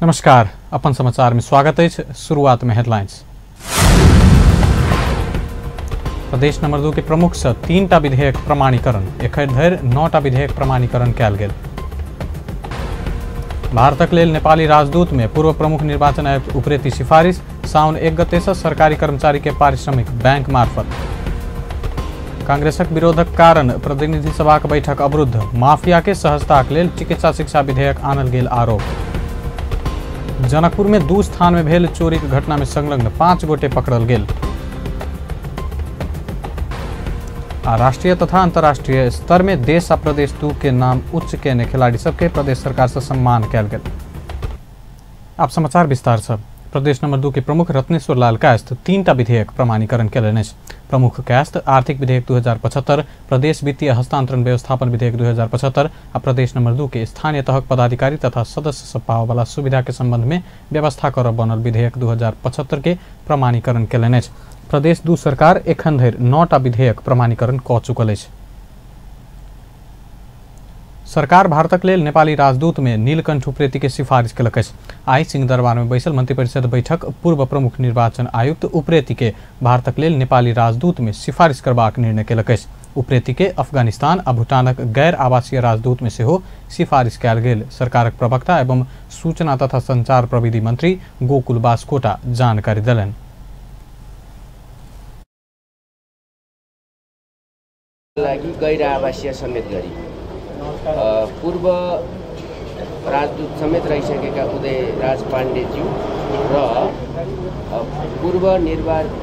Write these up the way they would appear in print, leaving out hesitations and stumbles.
नमस्कार, अपन समाचार में स्वागत है। शुरुआत में हेडलाइंस। प्रदेश नंबर 2 के प्रमुख से 3टा विधेयक प्रमाणीकरण, एखर धरि 9टा विधेयक प्रमाणीकरण कयल गेल। भारतक लेल नेपाली राजदूत में पूर्व प्रमुख निर्वाचन आयुक्त उप्रेती सिफारिश, साउन 1 गते से सरकारी कर्मचारी के पारिश्रमिक बैंक मार्फत। कांग्रेसक विरोधक कारण प्रतिनिधि सभा के बैठक अवरुद्ध, माफिया के सहजताक लेल चिकित्सा शिक्षा विधेयक आनल गेल आरोप। जनकपुर में 2 स्थान में भेल चोरी के घटना में संलग्न 5 गोटे पकड़ल गेल। राष्ट्रीय तथा अंतर्राष्ट्रीय स्तर में देश आ प्रदेश 2 के नाम उच्च केने खिलाड़ी सबके प्रदेश सरकार से सम्मान कयल गेल। आप समाचार विस्तार से। प्रदेश नंबर 2 के प्रमुख रत्नेश्वर लाल कायस्थ 3टा विधेयक प्रमाणीकरण कयलनि अछि। प्रमुख कायस्थ आर्थिक विधेयक 2075, प्रदेश वित्तीय हस्तांतरण व्यवस्थापन विधेयक 2075 आ प्रदेश नंबर 2 के स्थानीय तहक पदाधिकारी तथा सदस्य सब पावे वाला सुविधा के संबंध में व्यवस्था करब बनल विधेयक 2075 के प्रमाणीकरण कयलनि अछि। प्रदेश 2 सरकार एखन धरि 9टा विधेयक प्रमाणीकरण कऽ चुकल अछि। सरकार भारतक लेल नेपाली राजदूत में नीलकंठ उप्रेती के सिफारिश कयलक अछि। आई सिंहदरबार में बैसल मंत्रिपरिषद बैठक पूर्व प्रमुख निर्वाचन आयुक्त उप्रेती के भारतक लेल नेपाली राजदूत में सिफारिश करबाक निर्णय कयलक अछि। उप्रेती के अफगानिस्तान आ भूटानक गैर आवासीय राजदूत में सेहो सिफारिश कयल गेल। सरकारक प्रवक्ता एवं सूचना तथा संचार प्रविधि मंत्री गोकुल बास्कोटा जानकारी देलनि। गैर आवासीय समेत गरी पूर्व राजदूत समेत रहिसकेका उदय राज पाण्डेज्यू र पूर्व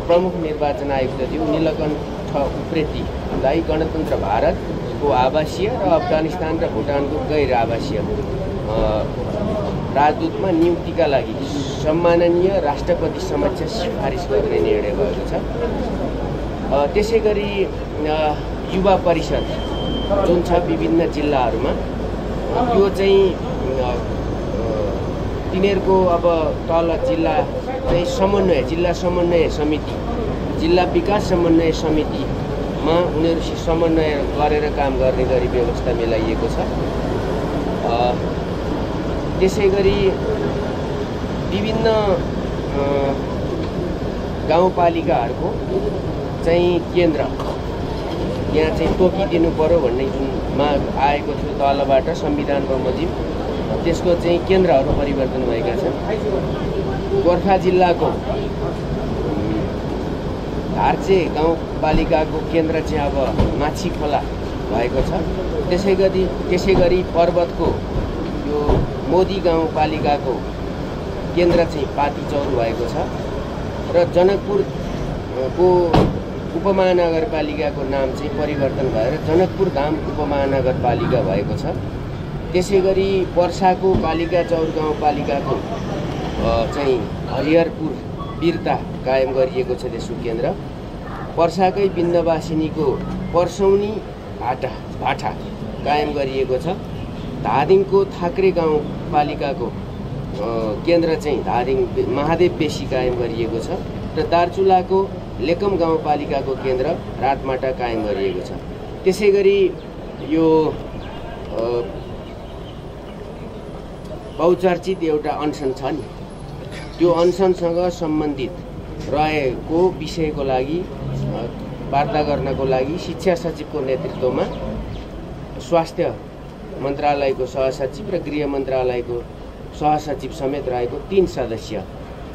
प्रमुख निर्वाचन आयुक्तज्यू नीलकण्ठ उप्रेतीलाई गणतन्त्र भारतको आवासीय र अफगानिस्तान र भुटानको गैर आवासीय राजदूतमा नियुक्तिका लागि सम्माननीय राष्ट्रपति समक्ष सिफारिस गर्ने निर्णय भएको छ। त्यसैगरी युवा परिषद जुन छ विभिन्न जिल्लाहरूमा यो चाहिँ तिनीहरूको अब तल जिल्ला चाहिँ जिल्ला समन्वय समिति, जिल्ला विकास समन्वय समितिमा उनीहरू समन्वय गरेर काम गर्ने गरी व्यवस्था मिलाइएको छ। त्यसैगरी विभिन्न गाउँपालिकाहरूको चाहिँ केन्द्र यहाँ चाहिँ तोकिदिनु पर्यो भन्ने जुन माग आएको थियो तलबाट संविधान बमोजिम, त्यसको चाहिँ केन्द्रहरू परिवर्तन भएका छन्। गोर्खा जिल्लाको धार्चे गाउँपालिकाको केन्द्र चाहिँ अब माछी खोला भएको छ। त्यसैगरी पर्वतको यो मोदी गाउँपालिकाको केन्द्र चाहिँ पातीचौर भएको छ र जनकपुरको उपमहानगरपालिकाको नाम चाहिँ परिवर्तन भएर जनकपुर धाम उपमहानगरपालिका भएको छ। त्यसैगरी पर्साको पालिका चौर गाउँपालिकाको चाहिँ हरिहरपुर वीरता कायम गरिएको छ त्यसको केन्द्र। पर्साकै बिन्दवासिनीको पर्सौनी भाटा कायम गरिएको छ। धादिङको थाक्रे गाउँपालिकाको केन्द्र चाहिँ धादिङ महादेव बेसी कायम गरिएको छ र दार्चुलाको लेकम गाउँपालिकाको केन्द्र रातमाटा कायम गरिएको छ। त्यसैगरी यो बहुचर्चित एउटा अनसन छ नि, त्यो अनसनसँग सम्बन्धित रहेको विषयको लागि वार्ता गर्नको लागि शिक्षा सचिवको नेतृत्वमा स्वास्थ्य मन्त्रालयको सहसचिव र गृह मन्त्रालयको सहसचिव समेत रहेको 3 सदस्य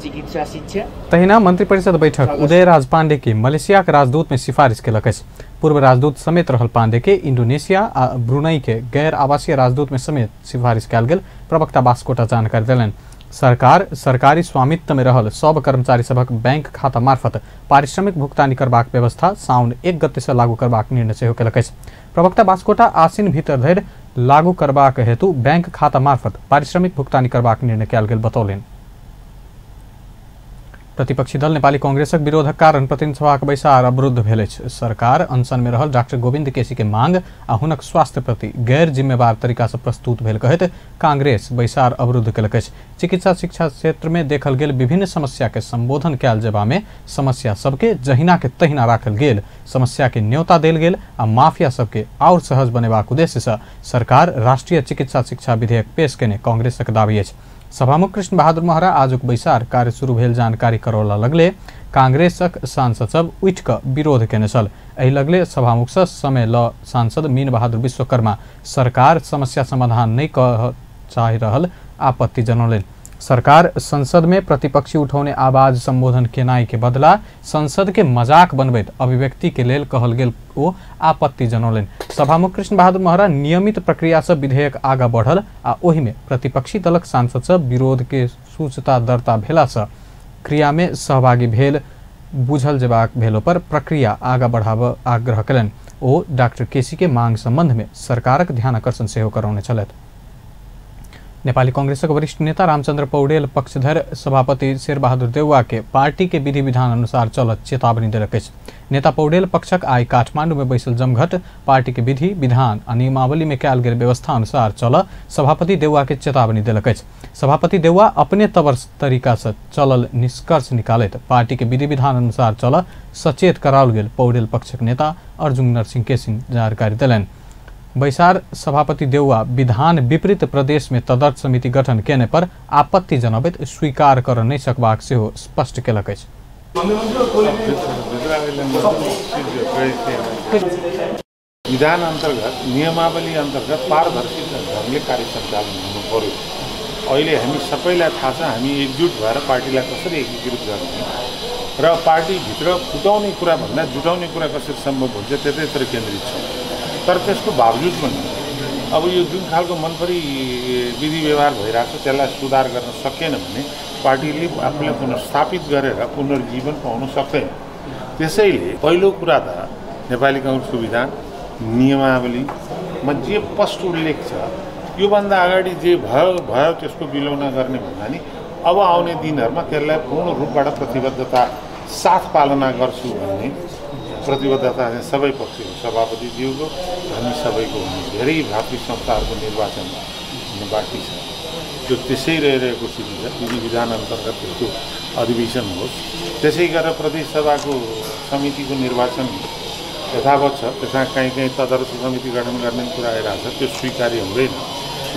चिकित्सा शिक्षा। तहिना मंत्रिपरिषद बैठक उदय राज पांडे के मलेशिया के राजदूत में सिफारिश कयलक अछि। पूर्व राजदूत समेत रहल पांडे के इंडोनेशिया आ ब्रुनई के गैर आवासीय राजदूत में समेत सिफारिश कयल गेल। प्रवक्ता बास्कोटा जानकारी देलनि। सरकार सरकारी स्वामित्व में रहल सब कर्मचारी सभक बैंक खाता मार्फत पारिश्रमिक भुगतानी करबाक व्यवस्था साउन 1 गते से लागू करबाक निर्णय सेहो कयलक अछि। प्रवक्ता बास्कोटा आसिन भीतर धरि लागू करबाक हेतु बैंक खाता मार्फत पारिश्रमिक भुगतानी करबाक निर्णय कयल गेल बतौलनि। प्रतिपक्षी दल नेपाली कांग्रेसक विरोधक कारण प्रतिनिधि सभाक बैसार अवरुद्ध भेल अछि। सरकार अनशन में रहल डॉक्टर गोविंद केसी के मांग आ हुनक स्वास्थ्य प्रति गैर जिम्मेवार तरीका से प्रस्तुत भेल कहैत कांग्रेस बैसार अवरुद्ध कयलक अछि। चिकित्सा शिक्षा क्षेत्र में देखल गेल विभिन्न समस्या के संबोधन कयल जेबा में समस्या सबके जहिना के तहिना राखल गेल, समस्या के न्योता देल गेल आ माफिया सबके और सहज बनेबाक उद्देश्य से सरकार राष्ट्रीय चिकित्सा शिक्षा विधेयक पेश केने कांग्रेसक दावी अछि। सभामुख कृष्ण बहादुर महरा आजुक बैसार कार्य शुरू भेल जानकारी करौला लगले कांग्रेसक सांसद सब उठ क विरोध केने छल। एहि लगले सभामुख समय ल सांसद मीन बहादुर विश्वकर्मा सरकार समस्या समाधान नहीं कह चाहि रहल आपत्ति जनौलनि। सरकार संसद में प्रतिपक्षी उठौने आवाज संबोधन केनाई के बदला संसद के मजाक बनबैत अभिव्यक्ति के लेल कहल गेल ओ आपत्ति जनौलनि। सभामुख कृष्ण बहादुर महरा नियमित प्रक्रिया से विधेयक आगा बढ़ल आ ओहि में प्रतिपक्षी दलक सांसद सब विरोध के सूचना दर्ता भेला से क्रिया में सहभागी भेल बुझल जेबाक भेलो पर प्रक्रिया आगा बढ़ाब आग्रह कयलनि। ओ डॉक्टर केसी के मांग संबंध में सरकारक ध्यान आकर्षण सेहो करौने छलथि। नेपाली कांग्रेसक वरिष्ठ नेता रामचंद्र पौडेल पक्षधर सभापति शेरबहादुर देउवा के पार्टी के विधि विधान अनुसार चलत चेतावनी देलक अछि। नेता पौडेल पक्षक आई काठमांडू में बैसल जमघट पार्टी के विधि विधान आ नियमावली में कयल गेल व्यवस्था अनुसार चल सभापति देउवा के चेतावनी देलक अछि। सभापति देउवा अपने तवर तरीका से चलल निष्कर्ष निकालैत पार्टी के विधि विधान अनुसार चल सचेत कराओल गेल पौडेल पक्षक नेता अर्जुन नरसिंह केसिंह जानकारी देलनि। बैसार सभापति देउवा विधान विपरीत प्रदेश में तदर्थ समिति गठन केने पर आपत्ति जनबैत स्वीकार कर नहीं सकबाक सेहो स्पष्ट केलक अछि। विधान अंतर्गत नियमावली अंतर्गत पारदर्शी ढंगले कार्य सञ्चालन हुनु पर्यो। अहिले हामी सबैलाई थाहा छ हामी एकजुट भएर पार्टीलाई कसरी एकीकृत गर्ने र पार्टीभित्र फुटाउने कुरा भन्दा जुटाउने कुरा कसरी सम्भव हुन्छ त्यतैतिर केन्द्रित छ। तर त्यसको बावजुद पनि अब यो जुन खालको मनपरी विधि व्यवहार भइरहेको छ त्यसलाई सुधार गर्न सकेन भने पार्टीले आफूलाई पुनर्स्थापित गरेर पुनर्जीवन पाउन सक्दैन। त्यसैले पहिलो कुरा त नेपाली कांग्रेसको विधान नियमावलीमा जे स्पष्ट उल्लेख छ योभन्दा अगाडि जे भयो त्यसको विलोना गर्ने भन्दा नि अब आउने दिनहरूमा त्यसलाई पूर्ण रूपबाट प्रतिबद्धता साथ पालना गर्छु भन्ने प्रतिबद्धता सबै पक्षको सभापतिज्यूको हामी सबैको हुने धेरै भातृ संस्थाहरूको निर्वाचन हुने बाँकी छ। त्यो त्यसै रहिरहेको स्थिति छ। विधि विधान अन्तर्गत त्यसको अधिवेशन होस् त्यसै गरेर प्रदेश सभाको समितिको निर्वाचन यथावत छ। त्यसमा कहीँ तदर्थ समिति गठन गर्ने कुरा आइरहेको छ त्यो स्वीकार्य हुँदैन।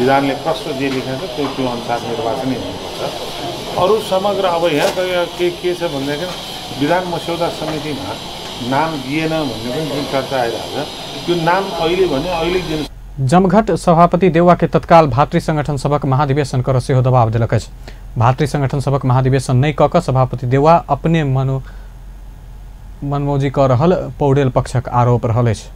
विधानले प्रश्न जे लेखेको छ त्यो अनुसार निर्वाचनै हुनुपर्छ। अरू समग्र अब यहाँ के छ भनेदेखि विधान मस्यौदा समितिमा नाम दिएन भन्ने पनि जुन चर्चा आइरहेको छ त्यो नाम अहिले भने अहिले दिन जमघट सभापति देउवा के तत्काल भातृ संगठन सभक महाधिवेशन कर सेहो दबाव दिलक अछि। भातृ संगठन सभक महाधिवेशन नहीं कऽ सभापति देउवा अपने मनमौजी कऽ रहल पौडेल पक्षक आरोप रहल अछि।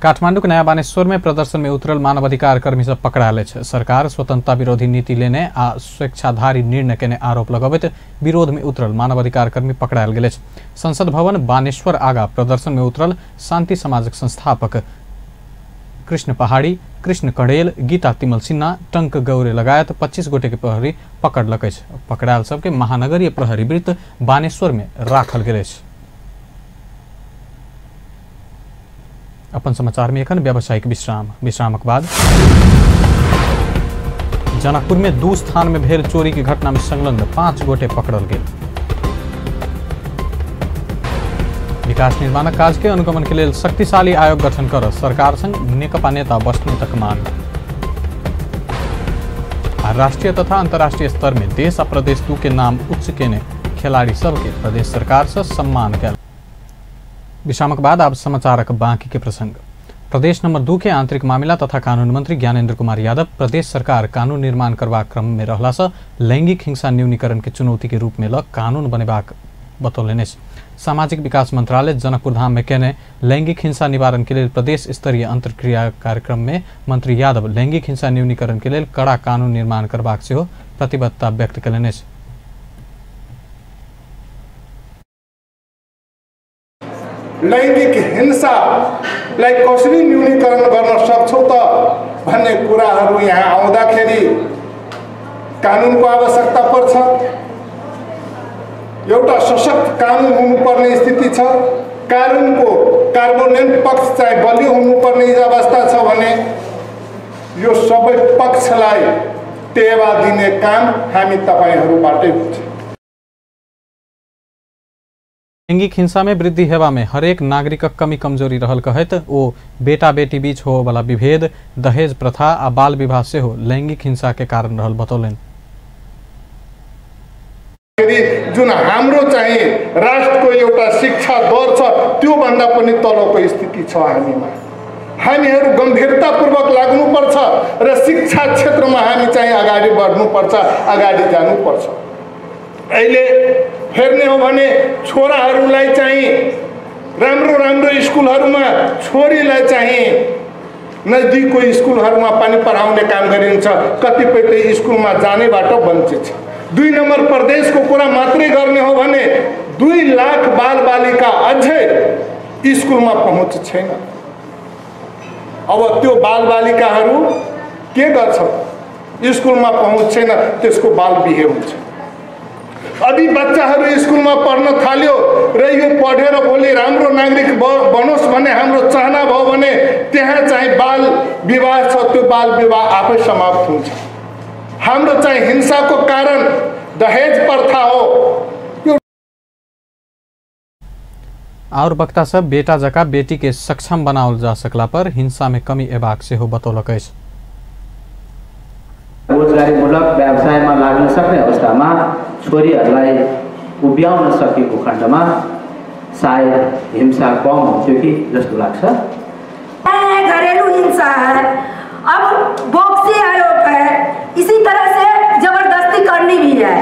काठमांडू के नया बानेश्वर में प्रदर्शन में उतरल मानवाधिकार कर्मी सब पकड़ायल अछि। सरकार स्वतंत्रता विरोधी नीति लेने आ स्वेच्छाधारी निर्णय केने आरोप लगबैत विरोध में उतरल मानवाधिकार कर्मी पकड़ायल गेल अछि। संसद भवन बानेश्वर आगा प्रदर्शन में उतरल शांति समाजक संस्थापक कृष्ण पहाड़ी, कृष्ण कड़ेल, गीता तिमल सिन्हा, टंक गौरे लगायत 25 गोटे के प्रहरी पकड़लक अछि। पकड़ायल सबके महानगरीय प्रहरी वृत्त बानेश्वर में राखल गेल अछि। अपन समाचार में एखन व्यावसायिक विश्रामक बाद जनकपुर में 2 स्थान में भेल चोरी की घटना में संलग्न 5 गोटे पकड़ल गेल। विकास निर्माणक काज के अनुगमन के लिए शक्तिशाली आयोग गठन कर सरकार संग नेकपा नेता बस्नेतक मांग। राष्ट्रीय तथा अंतर्राष्ट्रीय स्तर में देश आ प्रदेश 2 के नाम उच्च केने खिलाड़ी सबके प्रदेश सरकार से सम्मान कल। विश्रामक बाद अब समाचारक बाकी के प्रसंग। प्रदेश नंबर 2 के आंतरिक मामला तथा कानून मंत्री ज्ञानेन्द्र कुमार यादव प्रदेश सरकार कानून निर्माण करवा क्रम में रहला से लैंगिक हिंसा न्यूनीकरण के चुनौती के रूप में ल कानून बनेबाक बतौलनि। सामाजिक विकास मंत्रालय जनकपुर धाम में कहने लैंगिक हिंसा निवारण के लिए प्रदेश स्तरीय अंतर्क्रिया कार्यक्रम में मंत्री यादव लैंगिक हिंसा न्यूनीकरण के लिए कड़ा कानून निर्माण करबाक सेहो प्रतिबद्धता व्यक्त कयलनि। लैंगिक हिंसालाई कसरी न्यूनीकरण गर्न सक्छौं त भन्ने कुराहरू यहाँ आउँदाखेरि कानुनको आवश्यकता पर्छ। एउटा सशक्त कानुन हुनुपर्ने स्थिति छ। कानुनको कार्यान्वयन पक्ष चाहिँ बलियो हुनुपर्ने अवस्था छ भने यो सबै पक्षलाई टेवा दिने काम हामी तपाईहरुबाटै हुन्छ। लैंगिक हिंसा में वृद्धि हेबा में हरेक नागरिक कमी कमजोरी रहल कहत ओ बेटा बेटी बीच हो वाला विभेद, दहेज प्रथा आ बाल विवाह से हो लैंगिक हिंसा के कारण रहल बतौलन। जुन हाम्रो चाहिँ राष्ट्रको एउटा शिक्षा दर छ त्यो भन्दा पनि तलको स्थिति छ हामीमा। हामीहरू गम्भीरतापूर्वक लाग्नुपर्छ र शिक्षा क्षेत्रमा हामी चाहिँ अगाडि बढ्नुपर्छ, अगाडि जानुपर्छ। अहिले हेर्ने हो भने छोराहरूलाई चाहिँ राम्रो राम्रो स्कुलहरूमा, छोरीलाई चाहिँ नजिकको स्कुलहरूमा पनि पढाउने काम गरिन्छ। कतिपय त स्कुलमा जानैबाट वञ्चित छ। 2 नम्बर प्रदेशको कुरा मात्रै गर्ने हो भने 2 लाख बालबालिका अझै स्कुलमा पहुँच छैन। अब त्यो बालबालिकाहरू के गर्छ? स्कुलमा पहुँच छैन, त्यसको बाल बिहे हुन्छ। अभी बच्चाहरू स्कुलमा पढ्न थाल्यो र यो पढेर भोलि राम्रो नागरिक बनोस् भन्ने हाम्रो चाहना भयो भने त्यहाँ चाहिँ बाल विवाह छ, त्यो बाल विवाह आफै समाप्त हुन्छ। हाम्रो चाहिँ हिंसाको कारण दहेज प्रथा हो। और वक्ता सब बेटा जका बेटी के सक्षम बनावल जा सकला पर हिंसा में कमी एबाक से हो बतौलक। रोजगारीमूलक व्यवसायमा लाग्न सक्ने अवस्थामा छोरीहरूलाई उभ्याउन सकेको खण्डमा शायद हिंसा कम हुन्थ्यो कि जस्तो लाग्छ। घरेलू हिंसा है, अब बोक्सी आरोप है, इसी तरह से जबरदस्ती करनी भी है।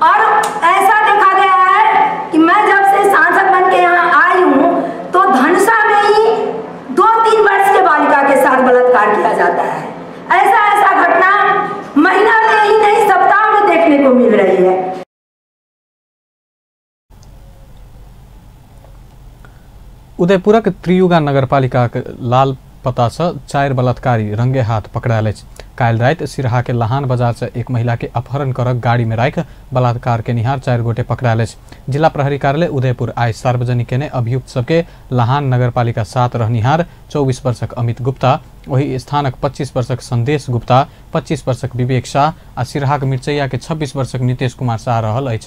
और ऐसा देखा गया है कि मैं जब से सांसद बन के यहाँ आई हूँ तो धनुषा में ही 2-3 वर्ष के बालिका के साथ बलात्कार किया जाता है। ऐसा घटना महीना में ही नहीं, सप्ताह में देखने को मिल रही है। उदयपुरक त्रियुगा नगरपालिका लाल पता से 4 बलात्कारी रंगे हाथ पकड़ायल। काल रात सिरहा के लहान बाजार से एक महिला के अपहरण कर गाड़ी में राख बलात्कार के निहार 4 गोटे पकड़ायल। जिला प्रहरी कार्यालय उदयपुर आय सार्वजनिक ने अभियुक्त सबके लहान नगरपालिका 7 रहनिहार 24 वर्षक अमित गुप्ता, वही स्थानक 25 वर्षक संदेश गुप्ता, 25 वर्षक विवेक शाह आ सिरहाक मिर्चैया के 26 वर्षक नीतीश कुमार शाह रहल।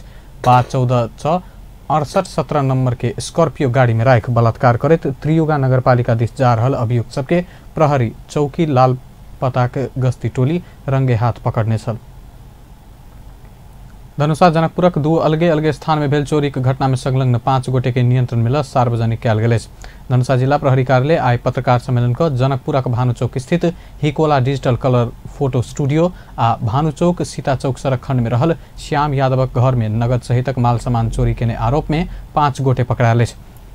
5-14-68-17 नंबर के स्कॉर्पियो गाड़ी में राख बलात्कार करत त्रियुगा नगरपालिका दिस जा रहल अभियुक्त सबके प्रहरी चौकी लाल पता के गश्ती टोली रंगे हाथ पकड़ने छल। धनुषा जनकपुरक 2 अलगे अलगे स्थान में भेल चोरी के घटना में संलग्न 5 गोटे के नियंत्रण में सार्वजनिक कयल गेल। धनुषा जिला प्रहरी कार्यालय आय पत्रकार सम्मेलन को जनकपुरक भानु चौक स्थित हिकोला डिजिटल कलर फोटो स्टूडियो आ भानु चौक सीता चौक सड़क खंड में रहल श्याम यादवक घर में नगद सहितक माल सामान चोरी केने आरोप में 5 गोटे पकड़ायल।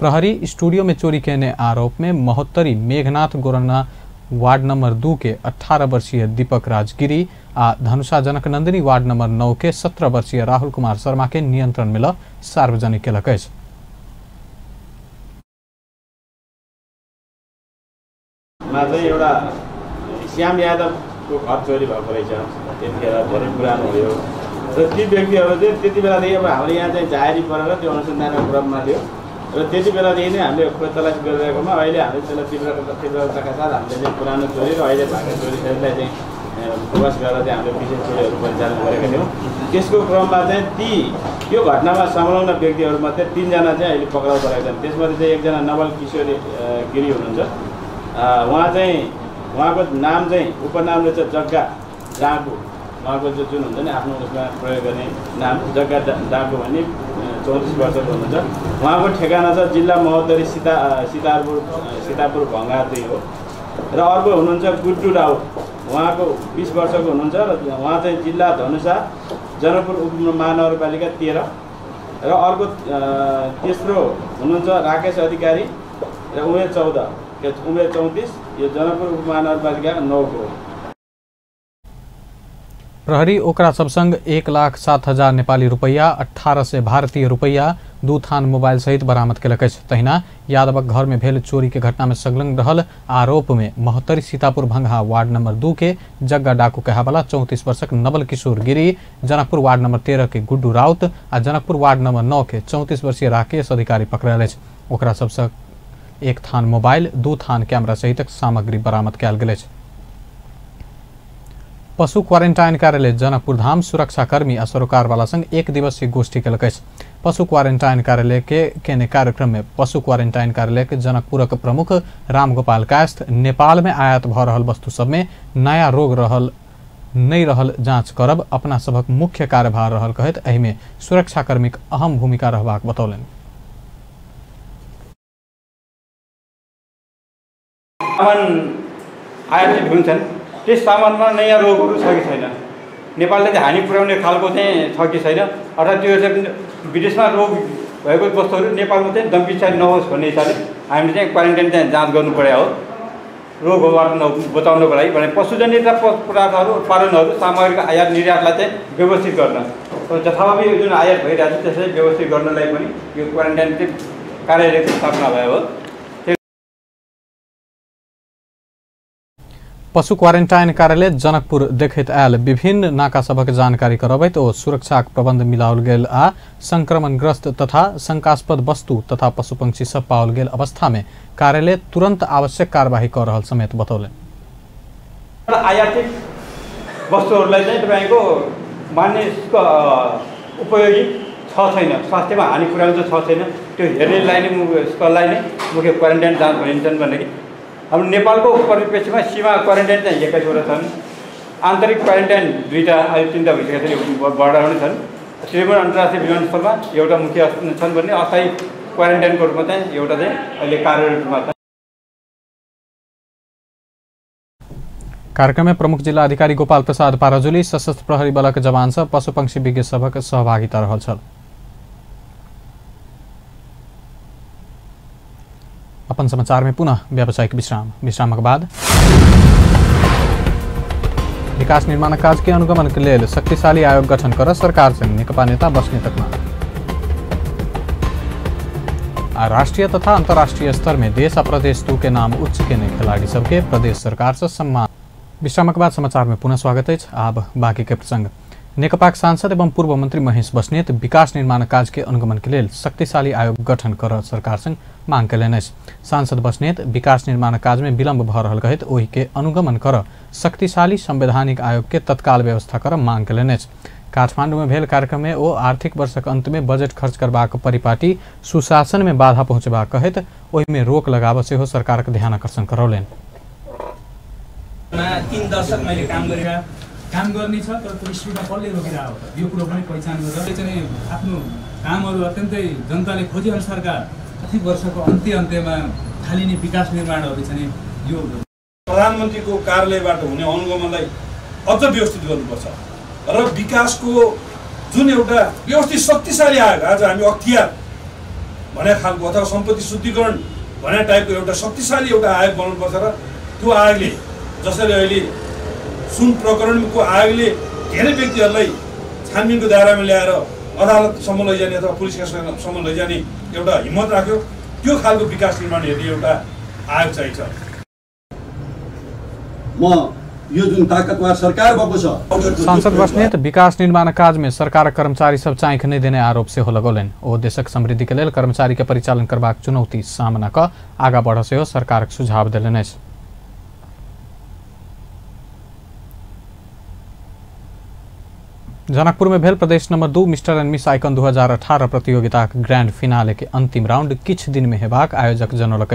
प्रहरी स्टूडियो में चोरी केने आरोप में महोत्तरी मेघनाथ गोरन्ना वार्ड नंबर 2 के 18 वर्षीय दीपक राजगिरी आ धनुषा जनक नंदिनी वार्ड नंबर 9 के 17 वर्षीय राहुल कुमार शर्मा के नियंत्रण में सार्वजनिक केलक। एउटा श्याम यादवको घर चोरी भएको रहेछ, त्यतिखेर धेरै पुरानो भयो र ती व्यक्तिहरू चाहिँ त्यति बेलादेखि अब हाम्रो यहाँ चाहिँ जाहेरी परेर त्यो अनुसन्धानको क्रममा थियो र त्यति बेलादेखि नै हामीले खोज तलास गरिरहेकोमा अहिले हामीले त्यसलाई तीव्रताका साथ हामीले चाहिँ पुरानो चोरी र अहिले भएको चोरीलाई चाहिँ फोकस गरेर चाहिँ हामीले विशेष चोरीहरू परिचालन गरेका थियौँ। त्यसको क्रममा चाहिँ यो घटनामा संलग्न व्यक्तिहरूमध्ये 3 जना चाहिँ अहिले पक्राउ गरेका छन्। त्यसमध्ये चाहिँ एकजना नवल किशोर गिरी हुनुहुन्छ। उहाँ चाहिँ उहाँको नाम चाहिँ उपनामले चाहिँ जग्गा डाँगु, उहाँको जुन हुन्छ नि आफ्नो उसमा प्रयोग गर्ने नाम जग्गा डाँगु भन्ने 34 वर्षको हुनुहुन्छ। उहाँको ठेगाना छ जिल्ला महोत्तरी सीतापुर भङ्गा 2 हो। र अर्को हुनुहुन्छ गुड्डु राउत, उहाँको 20 वर्षको हुनुहुन्छ र उहाँ चाहिँ जिल्ला धनुषा जनकपुर उपमहानगरपालिका 13। र अर्को तेस्रो हुनुहुन्छ राकेश अधिकारी र उमेर 14, उमेर 34, यो जनकपुर उपमहानगरपालिका 9 को। प्रहरी ओकरा सबसंग 1,07,000 नेपाली रुपैया, 1800 भारतीय रुपैया, 2 थान मोबाइल सहित बरामद केलक। तहिना यादवक घर में भेल चोरी के घटना में संलग्न रहल आरोप में महोत्तरी सीतापुर भंगा वार्ड नंबर 2 के जग्गा डाकू कहावाला 34 वर्षक नवल किशोर गिरी, जनकपुर वार्ड नंबर 13 के गुड्डू राउत आ जनकपुर वार्ड नंबर 9 के 34 वर्षीय राकेश अधिकारी पकड़ायल। ओकरा सबसे 1 थान मोबाइल, 2 थान कैमरा सहित सामग्री बरामद कयल गेल। पशु क्वारेन्टाइन कार्यालय जनकपुर धाम सुरक्षाकर्मी आ सरोकारवाला संग 1 दिवसीय गोष्ठी केलक। पशु क्वारेंटाइन कार्यालय के ने कार्यक्रम में पशु क्वारेंटाइन कार्यालय के जनकपुरक प्रमुख रामगोपाल कायस्थ नेपाल में आयात भ रहल वस्तु सब में नया रोग नहीं रहल जांच करब अपना सबक मुख्य कार्यभार रहल कहत एहि में सुरक्षाकर्मी अहम भूमिका रहबाक बतौलन। आयातित हुन्छन् त्यस सामानमा नयाँ रोगहरू छ कि छैन, नेपालले चाहिँ हानि पुर्याउने खालको चाहिँ छ कि छैन, अर्थात् त्यो चाहिँ विदेशमा रोग भएको वस्तुहरू नेपालमा चाहिँ दम्पिसाइ नहोस् भन्ने हिसाबले हामीले चाहिँ क्वारेन्टाइन चाहिँ जाँच गर्नु पर्यो हो, रोगबाट बचाउनको लागि भने पशुजन्य पदार्थहरू उत्पादनहरू सामग्रीको आयात निर्यातलाई चाहिँ व्यवस्थित गर्न जथाभावी जुन आयात भइरहेको छ त्यसलाई व्यवस्थित गर्नलाई पनि यो क्वारेन्टाइन चाहिँ कार्यालयको स्थापना भयो हो। पशु क्वारेंटाइन कार्यालय जनकपुर देखैत आयल विभिन्न नाका सबक जानकारी करबैत ओ सुरक्षा प्रबंध मिलाओल गेल आ संक्रमणग्रस्त तथा शंकास्पद वस्तु तथा पशुपक्षी सब पाओल गेल अवस्था में कार्यालय तुरंत आवश्यक कार्यवाही कर रहल समेत बतौले। आयातित वस्तुहरूलाई चाहिँ तपाईको मानिसको उपयोगी छ छैन, स्वास्थ्यमा हानि पुर्याउँछ छ छैन त्यो हेर्नेलाई नै मुख्य क्वारेन्टाइन जाँच भनिन्छन् भनेदेखि अब नेपालको परिप्रेक्ष्यमा सीमा क्वारेन्टाइन चाहिँ 21वटा छन्, आन्तरिक क्वारेन्टाइन 2टा अहिले 3टा भइसकेका छन्, बढाउने छन्। श्रीमान अन्तर्राष्ट्रिय विमानस्थलमा एउटा मुख्य छन् भने अस्थायी क्वारेन्टाइनको रूपमा चाहिँ एउटा चाहिँ अहिले कार्यरतमा छ। कार्यक्रम में प्रमुख जिला अधिकारी गोपाल प्रसाद पाराजुली सशस्त्र प्रहरी बलक जवान सब पशुपक्षी विज्ञ सबक सहभागिता रहल छल। अपन समाचार में पुनः व्यावसायिक विश्रामक बाद विकास निर्माण कार्य के अनुगमन के लिए शक्तिशाली आयोग गठन कर सरकार से नेकपा नेता बस्नेतक माग। राष्ट्रीय तथा अंतर्राष्ट्रीय स्तर में देश और प्रदेश के नाम उच्च के खिलाड़ी सबके प्रदेश सरकार से सम्मान। विश्रामक बाद समाचार में पुनः स्वागत है। अब बाकी के प्रसंग। नेकपा सांसद एवं पूर्व मंत्री महेश बस्नेत विकास निर्माण कार्य के अनुगमन के लिए शक्तिशाली आयोग गठन कर सरकार संग मांग कयलनि। सांसद बस्नेत विकास निर्माण कार्य में विलम्ब भ रहल कहत ओहि के अनुगमन कर शक्तिशाली संवैधानिक आयोग के तत्काल व्यवस्था कर मांग कयलनि। काठमांडू में भेल कार्यक्रम में ओ आर्थिक वर्षक अंत में बजट खर्च करबाक परिपाटी सुशासन में बाधा पहुंचबाक कहत ओहि में रोक लगाब से हो सरकार के ध्यान आकर्षण करौलनि। 3 दशक मैले काम गर्ने छ तर त्यो स्पिडमा कसले रोकिरहेको हो यो कुरो पनि पहिचान गरेर चाहिँ आफ्नो कामहरू अत्यन्तै जनताले खोजे अनुसारका आर्थिक वर्षको अन्त्यमा थालिने विकास निर्माणहरू चाहिँ यो प्रधानमन्त्रीको कार्यालयबाट हुने अनुगमनलाई अझ व्यवस्थित गर्नुपर्छ र विकासको जुन एउटा व्यवस्थित शक्तिशाली आयोग आज हामी अख्तियार भने खालको अथवा सम्पत्ति शुद्धिकरण भने टाइपको एउटा शक्तिशाली एउटा आयोग बनाउनुपर्छ र त्यो आयोगले जसरी अहिले सुन प्रकरणको आयोगले धेरै व्यक्तिहरूलाई छानबिनको दायरामा ल्याएर अदालतसम्म लैजाने अथवा पुलिस केससम्म लैजाने एउटा हिम्मत राख्यो त्यो खालको विकास निर्माण हेर्ने एउटा आयोग चाहिन्छ। म यो जुन ताकतवर सरकार भएको छ। सांसद बस्नेत विकास निर्माण कार्य में सरकार कर्मचारी सब चाँख नहीं देने आरोप से हो लगौलन। ओ देशक समृद्धि के लिए कर्मचारी के परिचालन करबाक चुनौती सामना क आगा बढ़ से हो सरकार के सुझाव दिलन। जनकपुर में भेल प्रदेश number 2 Mister and Miss Icon 2018 प्रतियोगिता ग्रैंड फिनाले के अंतिम राउंड किछ दिन में हेबाक आयोजक जनौलक।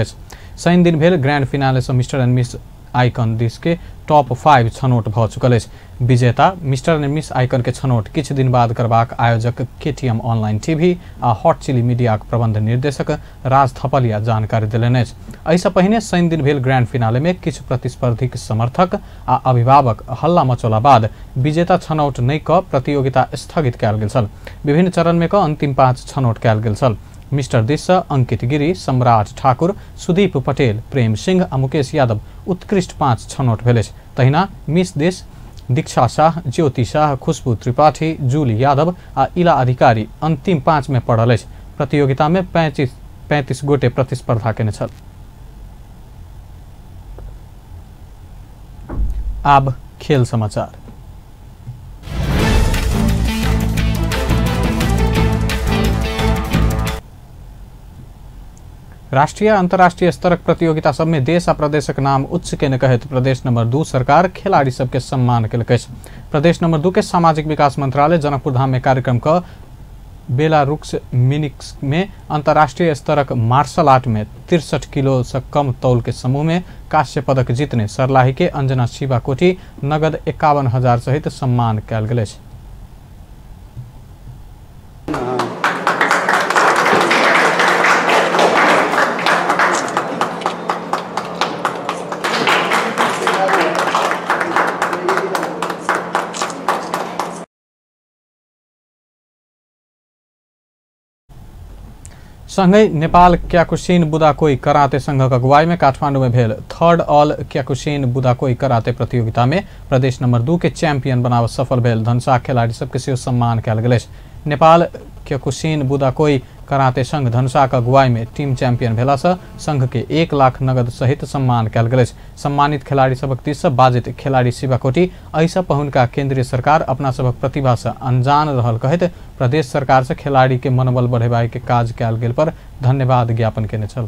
शनि दिन भेल ग्रैंड फिनाले से मिस्टर एंड मिस आइकन देश के टॉप 5 छनौट भ चुकल। विजेता मिस्टर एंड मिस आइकन के छनौट किछ दिन बाद करबाक आयोजक केटीएम ऑनलाइन टीवी आ हॉट चिली मीडिया के प्रबंध निर्देशक राज थपलिया जानकारी दिलनि। ऐसा पहिने शनि दिन भेल ग्रैंड फिनाले में किछ प्रतिस्पर्धी समर्थक आ अभिभावक हल्ला मचौला बाद विजेता छनौट नहीं क प्रतियोगिता स्थगित कयल गेल छल। विभिन्न चरण में क अंतिम 5 छनौट कयल गेल छल। मिस्टर देश अंकित गिरी, सम्राट ठाकुर, सुदीप पटेल, प्रेम सिंह आ मुकेश यादव उत्कृष्ट 5 छनौट भेल। तहिना मिस देश दीक्षा शाह, ज्योति शाह, खुशबू त्रिपाठी, जूली यादव आ इला अधिकारी अंतिम 5 में पड़ल। प्रतियोगिता में 35 गोटे प्रतिस्पर्धा केने छल। अब खेल समाचार। राष्ट्रीय अंतर्राष्ट्रीय स्तर प्रतियोगिता सब में देश आ प्रदेशक नाम उच्च के कहत प्रदेश नंबर 2 सरकार खिलाड़ी सबके सम्मान कल। प्रदेश नंबर 2 के सामाजिक विकास मंत्रालय जनकपुर धाम में कार्यक्रम का बेलारुस मिनिस्क में अंतर्राष्ट्रीय स्तरक मार्शल आर्ट में 63 किलो से कम तौल के समूह में कांस्य पदक जीतने सर्लाही के अंजना शिवाकोटी नगद 51,000 सहित सम्मान कयल गेल अछि। संगै नेपाल क्याकुशिन बुदाकोई कराते संघक अगुवाई में काठमाडौँ में भेल थर्ड ऑल क्याकुशिन बुदाकोई कराते प्रतियोगिता में प्रदेश नंबर 2 के चैंपियन बनाव सफल भेल धनुषा खिलाड़ी सबके सेहो सम्मान कयल गेल अछि। नेपाल क्याकुशिन बुदाकोई कराते संघ धनुषा के अगुवाई में टीम चैंपियन भेला से संघ के 1 लाख नगद सहित सम्मान कयल गेल अछि। सम्मानित खिलाड़ी सबक दिस बाजित खिलाड़ी शिवाकोटी ऐसा पहुनका केंद्रीय सरकार अपना सबक प्रतिभा से अनजान रहल कहत प्रदेश सरकार से खिलाड़ी के मनोबल बढ़ेबाई के काज कयल गेल पर धन्यवाद ज्ञापन केने छल।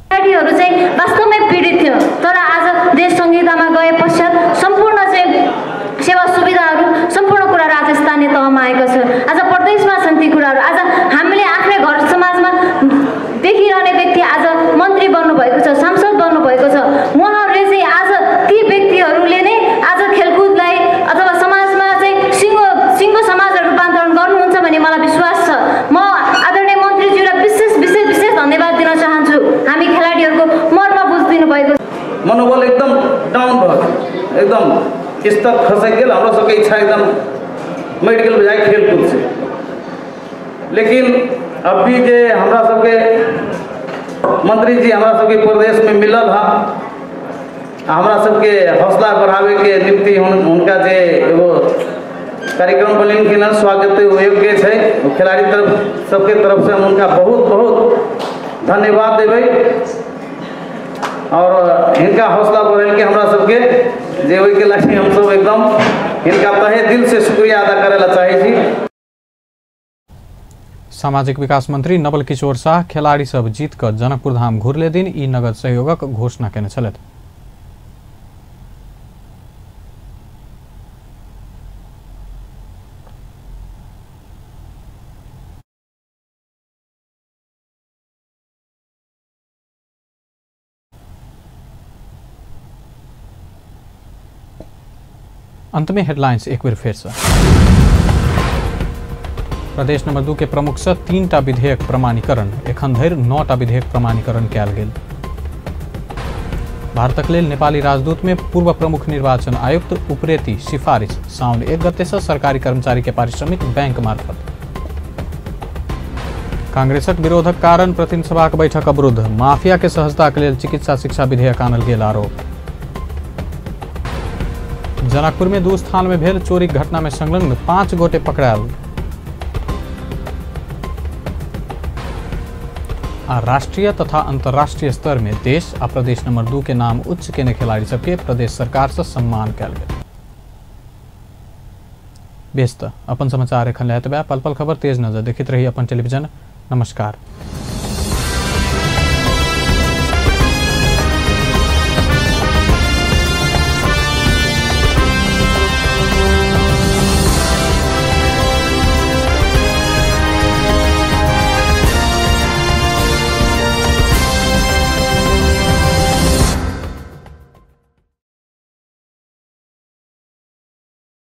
खिलाड़ीहरू चाहिँ वास्तवमै पीडित थियो, तर आज देश संहितामा गए पश्चात सम्पूर्ण चाहिँ सेवा सुविधाहरू सम्पूर्ण कुराहरू आज स्थानीय तहमा आएको छ। आज प्रदेशमा छन् ती कुराहरू। आज हामीले आफ्नै घर समाजमा देखिरहने व्यक्ति आज मन्त्री बन्नुभएको छ, सांसद बन्नुभएको छ। उहाँहरूले चाहिँ आज ती व्यक्तिहरूले नै आज खेलकुदलाई अथवा समाजमा चाहिँ सिङ्गो समाजहरू रूपान्तरण गर्नुहुन्छ भन्ने मलाई विश्वास छ। म आदरणीय मन्त्रीज्यूलाई विशेष धन्यवाद दिन चाहन्छु। हामी खेलाडीहरूको मर्म बुझिदिनु भएको छ। मनोबल एकदम डाउन भयो, एकदम स्तर खसक गेल। हमरा सबके इच्छा एकदम मेडिकल बजाय खेलकूद से, लेकिन अभी जे हमरा सबके मंत्री जी हमरा सबके प्रदेश में मिलल है, हमरा सबके हौसला बढ़ावे के निम्ति उनका जे एगो कार्यक्रम बनेलखिन है, स्वागत योग्य है। खिलाड़ी तरफ सबके तरफ से हम उनका बहुत बहुत धन्यवाद देवे और इनका हौसला बढ़ेल के हमरा सबके जे ओहि के लागि हम सब एकदम इनका तहे दिल से शुक्रिया अदा करेला चाहे छी। सामाजिक विकास मंत्री नवल किशोर शाह खिलाड़ी सब जीत कर जनकपुर धाम घुरले दिन ई नगद सहयोगक घोषणा केने छलथि। अंत में हेडलाइंस एक बार फिर से। प्रदेश नंबर 2 के प्रमुख से 3टा विधेयक प्रमाणीकरण, एखन धरि 9टा विधेयक प्रमाणीकरण कयल गेल। भारतक लेल नेपाली राजदूत में पूर्व प्रमुख निर्वाचन आयुक्त उप्रेती सिफारिश, साउन 1 गते से सरकारी कर्मचारी के पारिश्रमिक बैंक मार्फत। कांग्रेसक विरोधक कारण प्रतिनिधि सभा के बैठक अवरुद्ध, माफिया के सहजता के लेल चिकित्सा शिक्षा विधेयक आनल गेल आरोप। जनकपुर में 2 स्थान में भेल चोरी घटना में संलग्न 5 गोटे पकड़ायल। आ राष्ट्रीय तथा अंतर्राष्ट्रीय स्तर में देश आ प्रदेश नंबर 2 के नाम उच्च केने खिलाड़ी सबके प्रदेश सरकार से सम्मान कयल गेल। व्यस्त अपन समाचार एखन लेत बा, पल पल खबर तेज नजर देखित रही अपन टेलीविजन। नमस्कार।